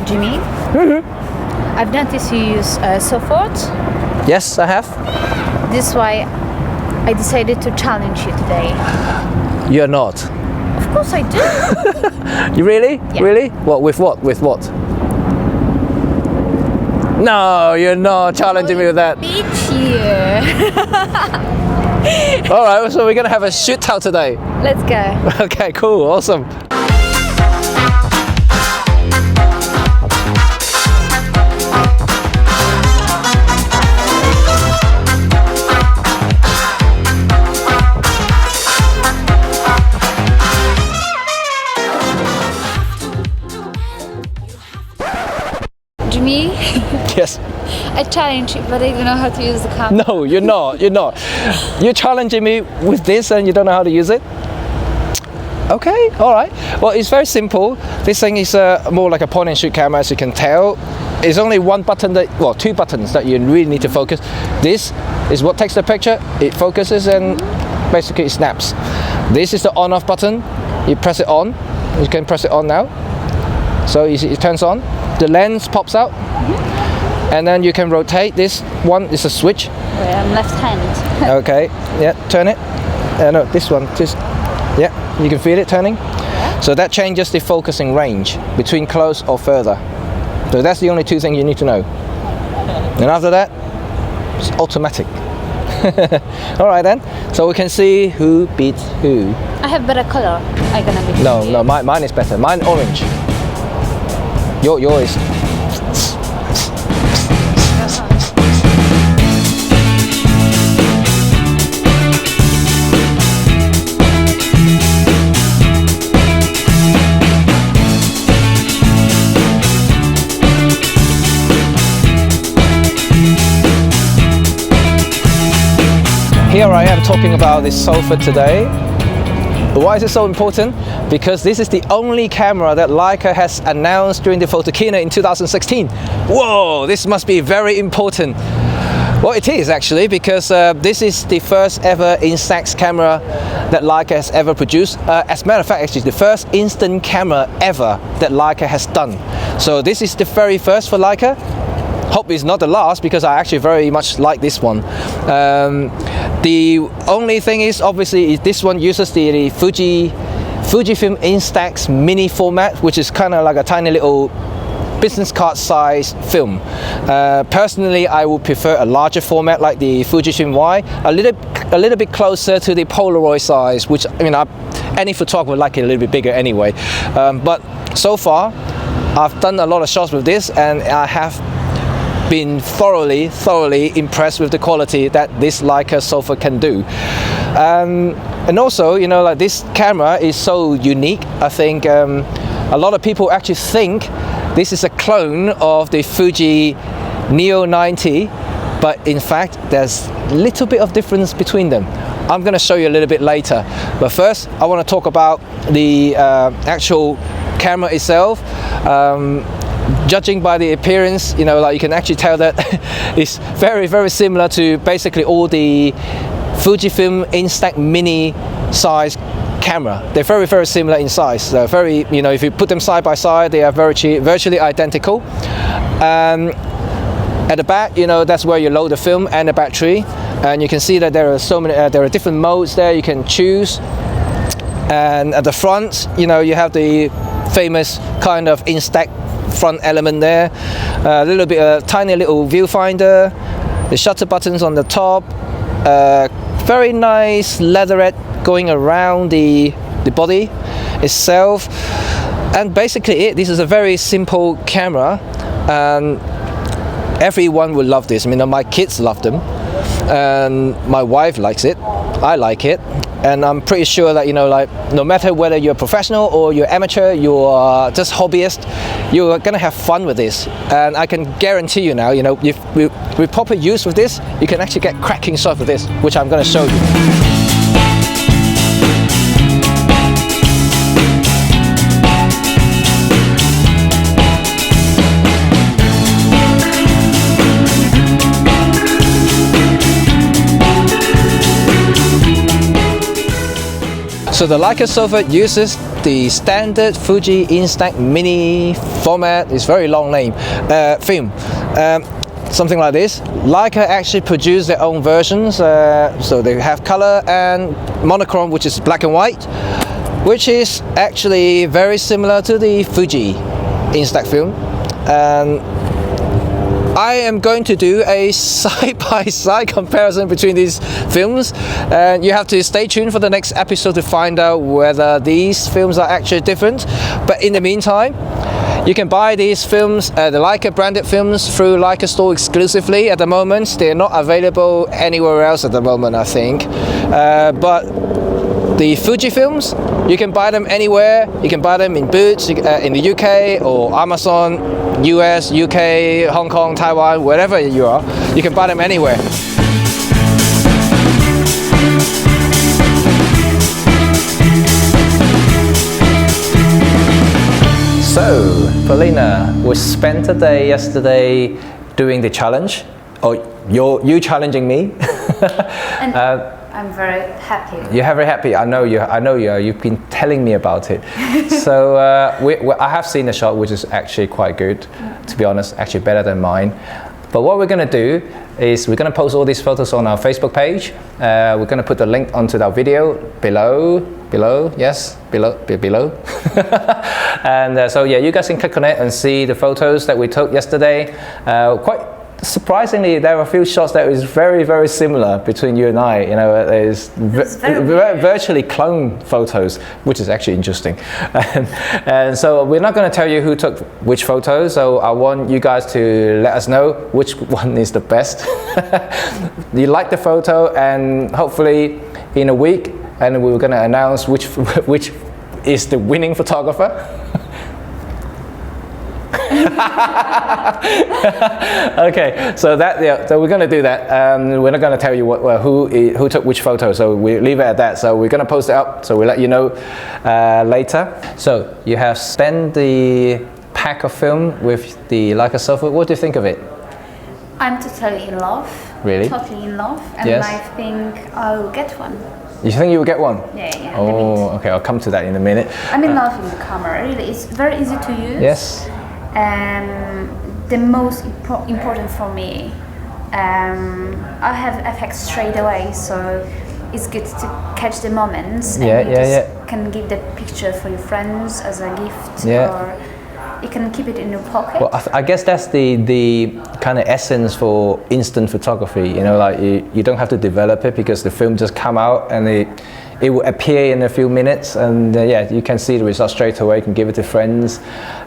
Jimmy. I've noticed you use Sofort. Yes, I have. This is why I decided to challenge you today. You're not. Of course I do. You really? Yeah. Really? What? With what? With what? No, you're not challenging me with that. Beat you. All right, so we're gonna have a shootout today. Let's go. Okay, cool, awesome. Jimmy, Yes. I challenge you, but I don't know how to use the camera. No, you're not. You're not. You're challenging me with this and you don't know how to use it? Okay, all right. Well, it's very simple. This thing is more like a point and shoot camera, as you can tell. It's only one button two buttons that you really need to focus. This is what takes the picture. It focuses and basically it snaps. This is the on-off button. You press it on. You can press it on now. So you see it turns on. The lens pops out. And then you can rotate. This one is a switch. Wait, I'm left hand. Okay, yeah, turn it. No, this one, just, yeah, you can feel it turning. Yeah. So that changes the focusing range between close or further. So that's the only two things you need to know. And after that, it's automatic. All right then, so we can see who beats who. I have better color. I'm gonna be. No, mine is better. Mine orange. Yours. Here I am talking about this Sofort today. Why is it so important? Because this is the only camera that Leica has announced during the Photokina in 2016. Whoa, this must be very important. Well, it is actually, because this is the first ever Instax camera that Leica has ever produced. As a matter of fact, actually the first instant camera ever that Leica has done. So this is the very first for Leica. Hope it's not the last, because I actually very much like this one. The only thing is, obviously, this one uses the Fujifilm Instax mini format, which is kind of like a tiny little business card size film. Personally, I would prefer a larger format like the Fujifilm Y, a little bit closer to the Polaroid size, which I mean, any photographer would like it a little bit bigger anyway. But so far, I've done a lot of shots with this, and I have been thoroughly impressed with the quality that this Leica Sofort can do. And also, you know, like, this camera is so unique. I think a lot of people actually think this is a clone of the Fuji Neo 90, but in fact there's a little bit of difference between them. I'm going to show you a little bit later, but first I want to talk about the actual camera itself. Judging by the appearance, you know, like, you can actually tell that it's very similar to basically all the Fujifilm Instax mini size camera. They're very similar in size. They're very, you know, if you put them side by side, they are virtually identical. At the back, you know, that's where you load the film and the battery, and you can see that there are so many there are different modes there you can choose. And at the front, you know, you have the famous kind of Instax front element there, a little bit tiny little viewfinder, the shutter buttons on the top, very nice leatherette going around the body itself, and basically this is a very simple camera, and everyone will love this. I mean, my kids love them, and my wife likes it, I like it, and I'm pretty sure that, you know, like, no matter whether you're a professional or you're amateur, you're just hobbyist, you're gonna have fun with this. And I can guarantee you now, you know, if with proper use with this, you can actually get cracking shots with this, which I'm gonna show you. So the Leica Sofort uses the standard Fuji Instax Mini format. It's very long name film. Something like this. Leica actually produce their own versions, so they have color and monochrome, which is black and white, which is actually very similar to the Fuji Instax film. And I am going to do a side-by-side comparison between these films, and you have to stay tuned for the next episode to find out whether these films are actually different. But in the meantime, you can buy these films, the Leica branded films, through Leica store exclusively at the moment. They're not available anywhere else at the moment, I think. But the Fuji films, you can buy them anywhere. You can buy them in Boots in the UK, or Amazon, US, UK, Hong Kong, Taiwan, wherever you are. You can buy them anywhere. So, Paulina, we spent a day yesterday doing the challenge. Oh, you challenging me. And I'm very happy. You're very happy. I know you. I know you. You've been telling me about it. So I have seen the shot, which is actually quite good. To be honest, actually better than mine. But what we're going to do is we're going to post all these photos on our Facebook page. We're going to put the link onto that video below. Yes, below. And so yeah, you guys can click on it and see the photos that we took yesterday. Quite surprisingly, there are a few shots that is very, very similar between you and I. You know, there's virtually clone photos, which is actually interesting. And so we're not going to tell you who took which photo. So I want you guys to let us know which one is the best. You like the photo, and hopefully in a week, and we're going to announce which is the winning photographer. Okay, so so we're going to do that. We're not going to tell you who took which photo, so we leave it at that. So we're going to post it up, so we'll let you know later. So you have spent the pack of film with the Leica Sofort. What do you think of it? I'm totally in love. Really? Totally in love, and Yes. I think I'll get one. You think you will get one? Yeah. Oh, okay. I'll come to that in a minute. I'm in love with the camera. Really, it's very easy to use. Yes. The most important for me, I have effects straight away, so it's good to catch the moments. And you can give the picture for your friends as a gift, or you can keep it in your pocket. Well, I guess that's the kind of essence for instant photography. You know, like you don't have to develop it, because the film just come out and it will appear in a few minutes, and you can see the result straight away. You can give it to friends.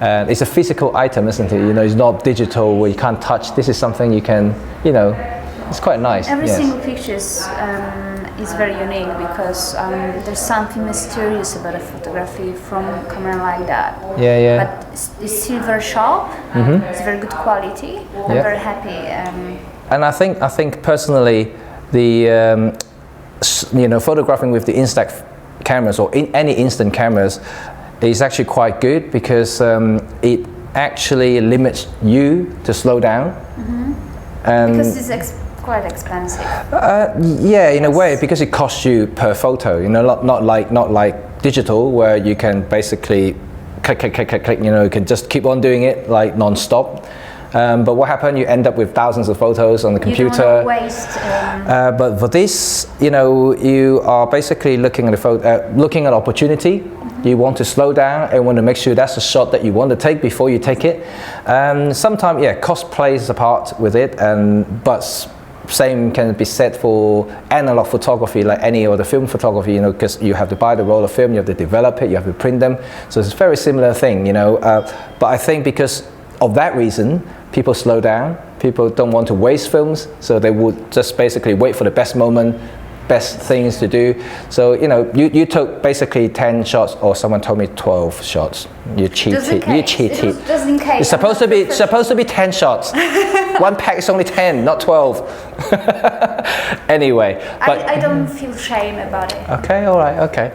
It's a physical item, isn't it? You know, it's not digital where you can't touch. This is something you can, you know, it's quite nice. Every single picture is very unique, because there's something mysterious about a photography from a camera like that. But it's still very sharp. It's very good quality. I'm very happy. And I think personally, the photographing with the Instax cameras, or in any instant cameras, is actually quite good, because it actually limits you to slow down. And because it's quite expensive. In a way, because it costs you per photo. You know, not like digital, where you can basically click. You know, you can just keep on doing it like non-stop. But what happened? You end up with thousands of photos on the computer. You don't want to waste. But for this, you know, you are basically looking at looking at opportunity. You want to slow down and want to make sure that's the shot that you want to take before you take it. Sometimes, cost plays a part with it, but same can be said for analog photography, like any other film photography. You know, because you have to buy the roll of film, you have to develop it, you have to print them. So it's a very similar thing, you know. But I think because of that reason, people slow down. People don't want to waste films, so they would just basically wait for the best moment, best things to do. So, you know, you took basically 10 shots, or someone told me 12 shots. You cheated. You cheated. Just in case. It's supposed to be 10 shots. One pack is only 10, not 12. Anyway, but I don't feel shame about it. Okay, all right, okay.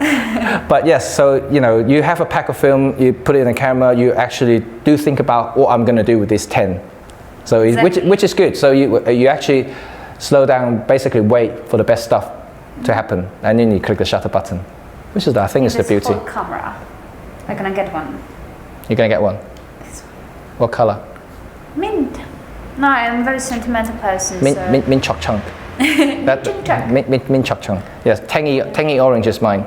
But yes, so you know, you have a pack of film, you put it in a camera, you actually do think about what I'm going to do with these 10. So Exactly. which is good. So you actually slow down, basically wait for the best stuff to happen, and then you click the shutter button. Which is, I think, is the beauty. This camera. I'm gonna get one. You're gonna get one. What color? Mint. No, I'm a very sentimental person. Mint choc chunk. Mint choc chunk. Yes, tangy orange is mine.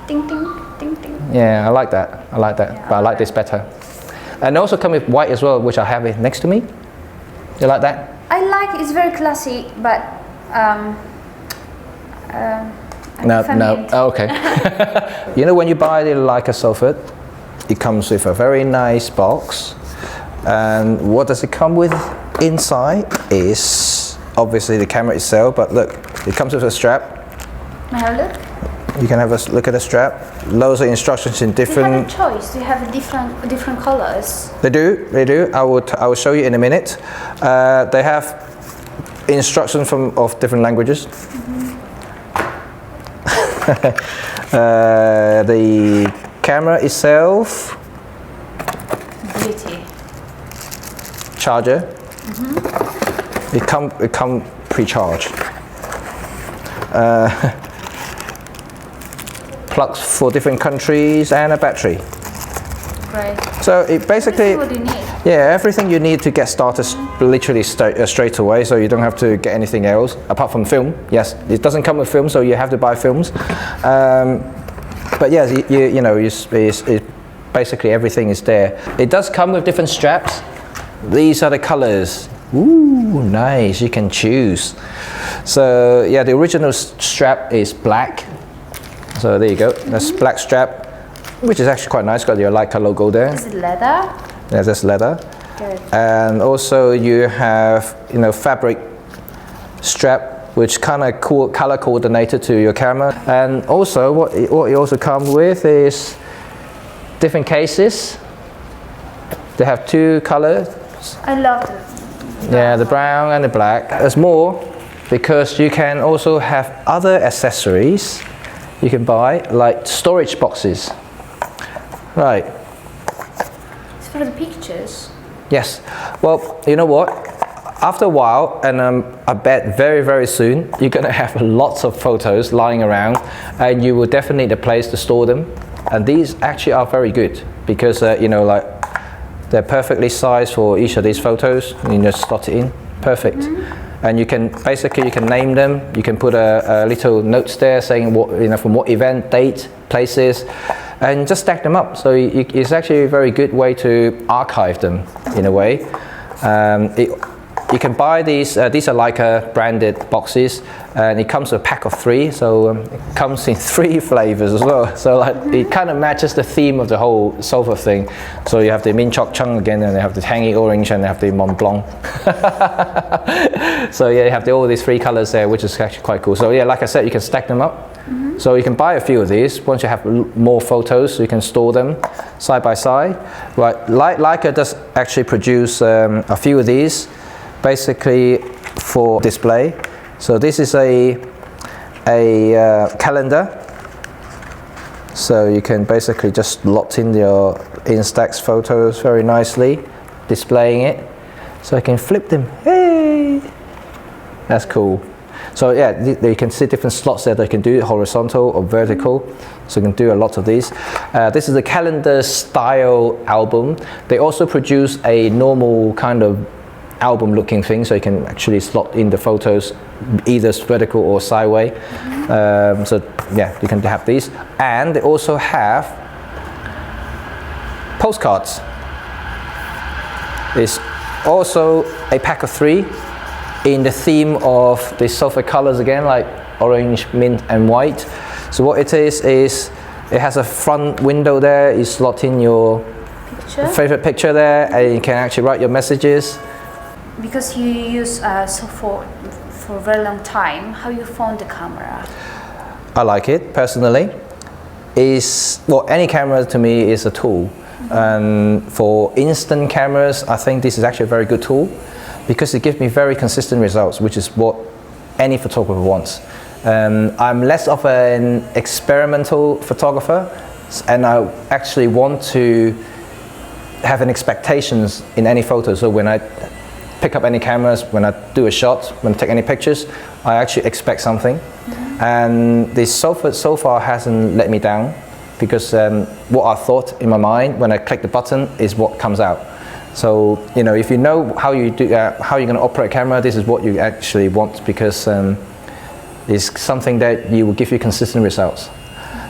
Ding ding ding ding. Yeah, I like that. Yeah, but I like this better. And also come with white as well, which I have it next to me. You like that? I like it's very classy, but no. Oh, okay. You know, when you buy the Leica Sofort, it comes with a very nice box. And what does it come with inside is obviously the camera itself, but look, it comes with a strap. May I have a look? You can have a look at the strap. Loads of instructions in different. You have a choice. You have different colors. They do. I will show you in a minute. They have instructions of different languages. The camera itself. Beauty. Charger. It come pre-charged. Plugs for different countries and a battery. Great. So it basically, what do you need? yeah, everything you need to get started literally straight away, so you don't have to get anything else apart from film. Yes, it doesn't come with film, so you have to buy films. But yes, you know, basically everything is there. It does come with different straps. These are the colors. Ooh, nice, you can choose. So yeah, the original strap is black. So there you go, that's black strap, which is actually quite nice, got your Leica logo there. Is it leather? Yeah, that's leather. Good. And also you have, you know, fabric strap, which kind of color coordinated to your camera. And also what you also come with is different cases. They have two colors. I love it. Yeah, the brown and the black. There's more because you can also have other accessories you can buy, like storage boxes. Right. It's for the pictures. Yes. Well, you know what? After a while, and I bet very, very soon, you're going to have lots of photos lying around, and you will definitely need a place to store them. And these actually are very good because, you know, like they're perfectly sized for each of these photos. You just slot it in. Perfect. And you can basically name them. You can put a little notes there saying what, you know, from what event, date, places, and just stack them up. So it's actually a very good way to archive them in a way. You can buy these are Leica branded boxes, and it comes with a pack of 3, so it comes in 3 flavors as well. So like it kind of matches the theme of the whole Sofort thing. So you have the mint choc chunk again, and you have the tangy orange, and you have the Mont Blanc. So yeah, you have all these 3 colors there, which is actually quite cool. So yeah, like I said, you can stack them up. So you can buy a few of these. Once you have more photos, you can store them side by side. Right, Leica does actually produce a few of these, basically for display. So this is a calendar. So you can basically just lot in your Instax photos very nicely, displaying it. So I can flip them. Hey, that's cool. So yeah, you can see different slots there. They can do it horizontal or vertical. So you can do a lot of these. This is a calendar style album. They also produce a normal kind of album looking thing, so you can actually slot in the photos either vertical or sideways. So yeah, you can have these. And they also have postcards. It's also a pack of 3 in the theme of the Sofort colors again, like orange, mint and white. So what it is it has a front window there. You slot in your favorite picture there, and you can actually write your messages. Because you use Sofort for a very long time, how you found the camera? I like it personally. Well, any camera to me is a tool. And for instant cameras, I think this is actually a very good tool because it gives me very consistent results, which is what any photographer wants. I'm less of an experimental photographer, and I actually want to have an expectations in any photo. So when I pick up any cameras, when I do a shot, when I take any pictures, I actually expect something. And the Sofort so far hasn't let me down, because what I thought in my mind when I click the button is what comes out. So if you know how you do how you're going to operate a camera, this is what you actually want, because it's something that will give you consistent results.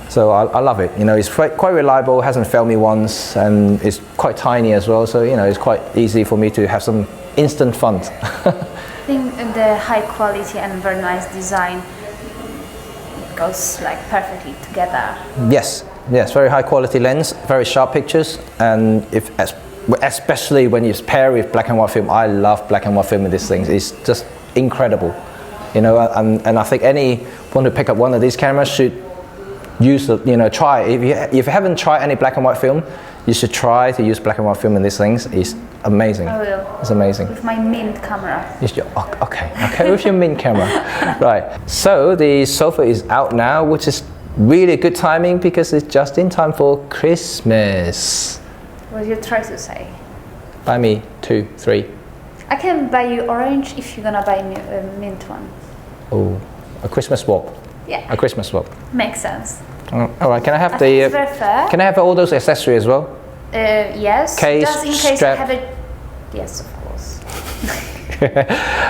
So I love it. It's quite reliable, hasn't failed me once, and it's quite tiny as well. So it's quite easy for me to have some instant fun. I think the high quality and very nice design goes like perfectly together. Yes, very high quality lens, very sharp pictures, and especially when you pair with black and white film. I love black and white film in these things. It's just incredible. And I think anyone who pick up one of these cameras should use try. If you haven't tried any black and white film, you should try to use black and white film in these things. It's amazing. I will. It's amazing. With my Mint camera. Okay, with your Mint camera. Right. So the Sofort is out now, which is really good timing, because it's just in time for Christmas. What you try to say? Buy me 2, 3. I can buy you orange if you're gonna buy me a Mint one. Oh, a Christmas swap. Yeah. A Christmas swap. Makes sense. All right. Can I have It's very fair. Can I have all those accessories as well? Yes. Case, just in case strap. I have it. Yes, of course.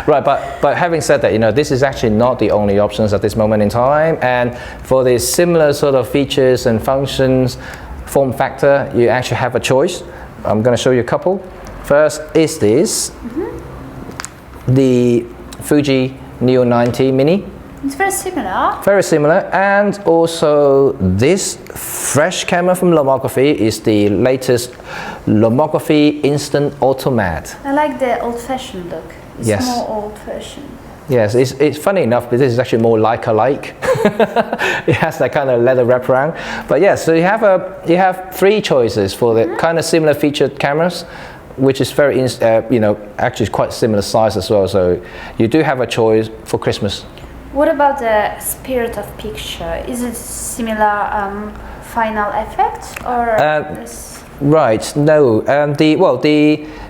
Right, but having said that, this is actually not the only options at this moment in time, and for the similar sort of features and functions, form factor, you actually have a choice. I'm going to show you a couple. First is this, the Fuji Neo 90 Mini. It's very similar. Very similar, and also this fresh camera from Lomography is the latest Lomography Instant Automat. I like the old-fashioned look. It's Yes. more old-fashioned. Yes, it's funny enough, but this is actually more Leica-like. It has that kind of leather wraparound. But yeah, so you have 3 choices for the kind of similar featured cameras, which is very actually quite similar size as well. So you do have a choice for Christmas. What about the spirit of picture? Is it similar final effect or? Right. No.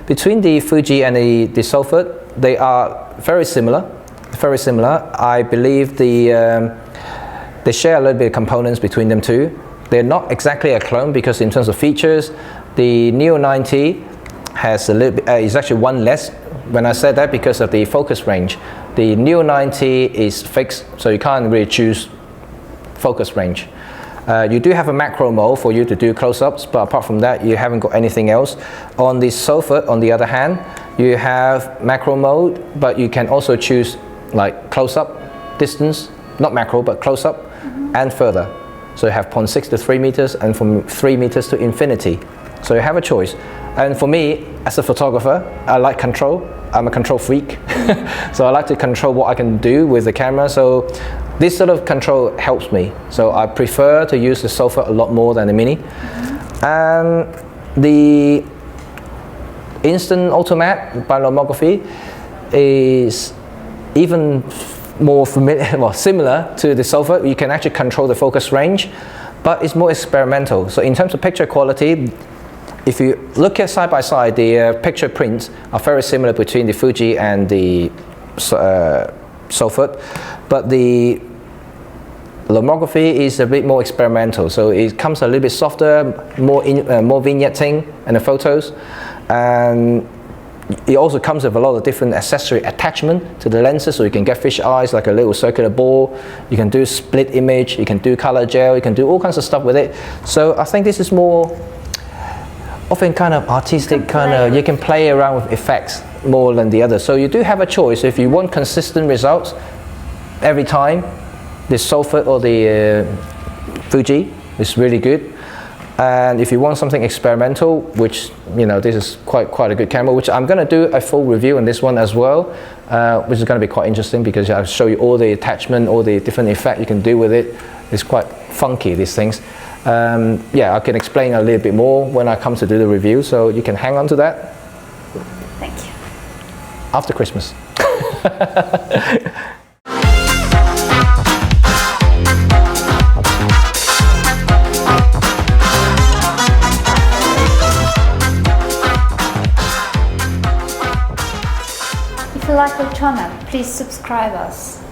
Between the Fuji and the Sofort, they are very similar. Very similar. I believe they share a little bit of components between them too. They're not exactly a clone, because in terms of features, the Neo 90 has a little bit. Is actually one less. When I said that, because of the focus range. The Neo 90 is fixed, so you can't really choose focus range. You do have a macro mode for you to do close-ups, but apart from that, you haven't got anything else. On the Sofort, on the other hand, you have macro mode, but you can also choose like close-up distance, not macro, but close-up and further. So you have 0.6 to 3 meters, and from 3 meters to infinity. So you have a choice. And for me, as a photographer, I like control. I'm a control freak. So I like to control what I can do with the camera. So this sort of control helps me. So I prefer to use the Sofort a lot more than the Mini. And the Instant Automat by Lomography is even more familiar, well, similar to the Sofort. You can actually control the focus range, but it's more experimental. So in terms of picture quality, if you look at side by side, the picture prints are very similar between the Fuji and the Sofort, but the Lomography is a bit more experimental. So it comes a little bit softer, more vignetting in the photos, and it also comes with a lot of different accessory attachment to the lenses, so you can get fish eyes, like a little circular ball. You can do split image, you can do color gel, you can do all kinds of stuff with it. So I think this is more often kind of artistic, you can play around with effects more than the other. So you do have a choice. If you want consistent results every time, the Sofort or the Fuji is really good. And if you want something experimental, which this is quite a good camera, which I'm going to do a full review on this one as well, which is going to be quite interesting, because I'll show you all the attachment, all the different effects you can do with it. It's quite funky, these things. Yeah, I can explain a little bit more when I come to do the review, so you can hang on to that. Thank you. After Christmas. channel. Please subscribe us.